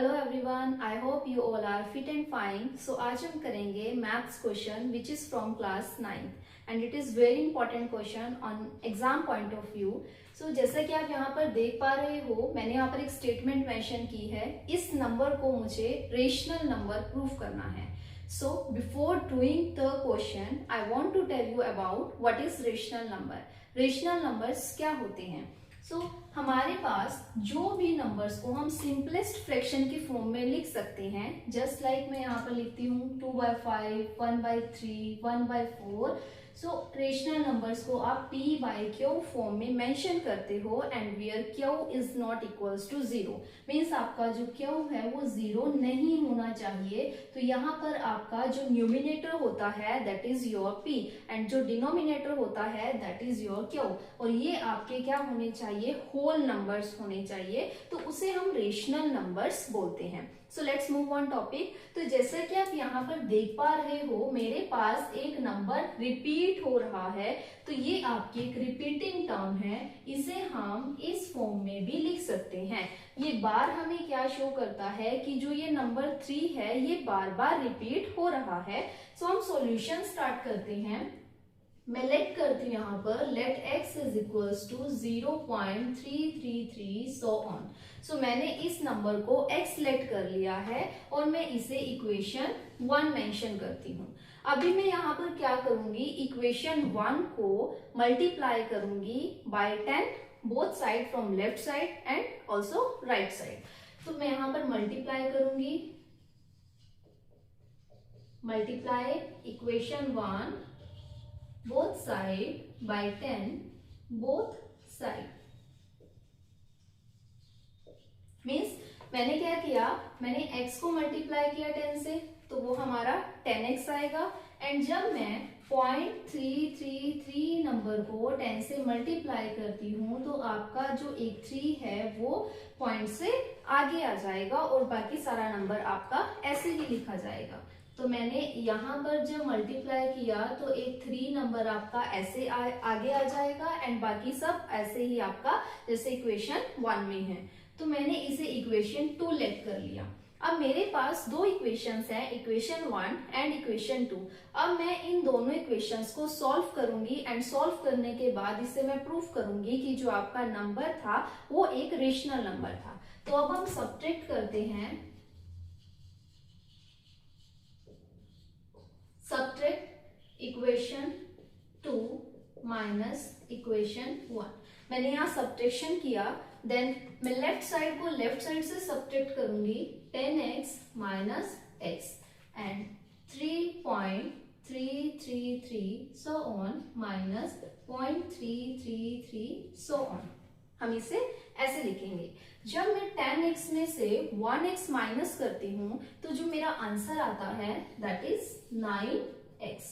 Hello everyone, I hope you all are fit and fine. So आज हम करेंगे maths question which is from class 9th and it is very important question on exam point of view. So जैसा कि आप यहाँ पर देख पा रहे हो, मैंने यहाँ पर एक स्टेटमेंट मेंशन की है। इस नंबर को मुझे रेशनल नंबर प्रूव करना है। So before doing the question I want to tell you about what is rational number. Rational numbers क्या होते हैं? हमारे पास जो भी नंबर्स को हम सिंपलेस्ट फ्रैक्शन की फॉर्म में लिख सकते हैं, जस्ट लाइक मैं यहाँ पर लिखती हूँ 2/5, 1/3, 1/4। सो रेशनल नंबर्स को आप p बाई क्यू फॉर्म में मेंशन करते हो and where Q is not equals to 0, means आपका जो क्यू है वो 0 नहीं होना चाहिए। तो यहाँ पर आपका जो न्यूमिनेटर होता है that is your p and जो डिनोमिनेटर होता है दैट इज योर क्यू, और ये आपके क्या होने चाहिए? होल नंबर्स होने चाहिए। तो उसे हम रेशनल नंबर्स बोलते हैं। So let's move on topic. तो जैसा कि आप यहाँ पर देख पा रहे हो, मेरे पास एक नंबर रिपीट हो रहा है। तो ये आपकी एक रिपीटिंग टर्म है, इसे हम इस फॉर्म में भी लिख सकते हैं। ये बार हमें क्या शो करता है कि जो ये नंबर 3 है ये बार बार रिपीट हो रहा है। सो हम सॉल्यूशन स्टार्ट करते हैं। मैं लेट करती हूँ यहाँ पर let x is equals to 0.333 so on. So मैंने इस नंबर को x लेट कर लिया है और मैं इसे इक्वेशन 1 मेंशन करती हूँ। अभी मैं यहाँ पर क्या करूंगी? इक्वेशन 1 को मल्टीप्लाई करूंगी by 10 both side from left side and also right side. तो मैं यहाँ पर मल्टीप्लाई करूंगी, multiply equation 1 both side by 10 both side means मैंने क्या किया? मैंने x को मल्टीप्लाई किया 10 से, तो वो हमारा 10x आएगा। एंड जब मैं 0.333 नंबर को 10 से मल्टीप्लाई करती हूँ तो आपका जो एक 3 है वो पॉइंट से आगे आ जाएगा और बाकी सारा नंबर आपका ऐसे ही लिखा जाएगा। तो मैंने यहाँ पर जब मल्टीप्लाई किया तो एक 3 नंबर आपका ऐसे आगे आ जाएगा एंड बाकी सब ऐसे ही आपका जैसे इक्वेशन 1 में है। तो मैंने इसे इक्वेशन 2 लेट कर लिया। अब मेरे पास दो इक्वेशंस हैं, इक्वेशन 1 एंड इक्वेशन 2। अब मैं इन दोनों इक्वेशंस को सॉल्व करूंगी एंड सॉल्व करने के बाद इसे मैं प्रूफ करूंगी कि जो आपका नंबर था वो एक रेशनल नंबर था। तो अब हम सब्ट्रैक्ट करते हैं, सब्ट्रैक्ट इक्वेशन 2 माइनस इक्वेशन 1। मैंने यहाँ सब्ट्रैक्शन किया, देन मैं लेफ्ट साइड को लेफ्ट साइड से सब्ट्रैक्ट करूंगी 10x minus x and 3.333 so on minus 0.333 so on. हम इसे ऐसे लिखेंगे। जब मैं 10x में से 1x माइनस करती हूँ तो जो मेरा आंसर आता है दैट इज 9x,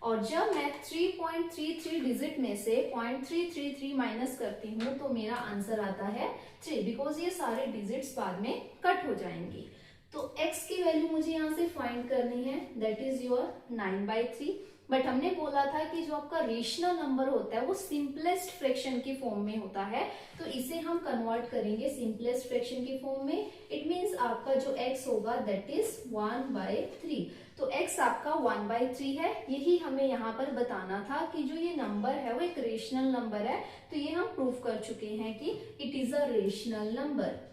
और जब मैं 3.33 डिजिट में से 0.333 माइनस करती हूँ तो मेरा आंसर आता है 3, बिकॉज ये सारे डिजिट्स बाद में कट हो जाएंगी। तो x की वैल्यू मुझे यहाँ से फाइंड करनी है, दैट इज योर 9/3। बट हमने बोला था कि जो आपका रेशनल नंबर होता है वो सिंपलेस्ट फ्रैक्शन की फॉर्म में होता है, तो इसे हम कन्वर्ट करेंगे सिंपलेस्ट फ्रैक्शन की फॉर्म में। इट मींस आपका जो x होगा दैट इज 1/3। तो x आपका 1/3 है। यही हमें यहाँ पर बताना था कि जो ये नंबर है वो एक रेशनल नंबर है। तो ये हम प्रूव कर चुके हैं कि it is a rational number.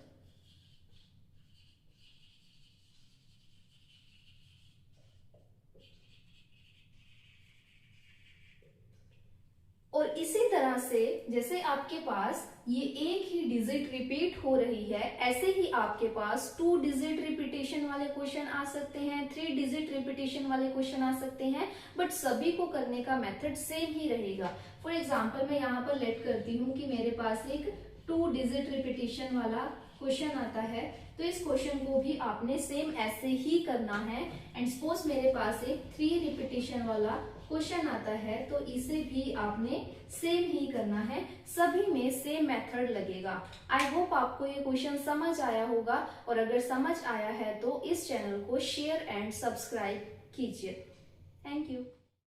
और इसी तरह से जैसे आपके पास ये एक ही डिजिट रिपीट हो रही है, ऐसे ही आपके पास 2 डिजिट रिपीटेशन वाले क्वेश्चन आ सकते हैं, 3 डिजिट रिपीटेशन वाले क्वेश्चन आ सकते हैं, बट सभी को करने का मेथड सेम ही रहेगा। फॉर एग्जांपल मैं यहाँ पर लेट करती हूँ कि मेरे पास एक 2 डिजिट रिपीटेशन वाला क्वेश्चन आता है, तो इस क्वेश्चन को भी आपने सेम ऐसे ही करना है। एंड सपोज मेरे पास एक 3 रिपीटेशन वाला क्वेश्चन आता है, तो इसे भी आपने सेम ही करना है। सभी में सेम मेथड लगेगा। आई होप आपको ये क्वेश्चन समझ आया होगा, और अगर समझ आया है तो इस चैनल को शेयर एंड सब्सक्राइब कीजिए। Thank you.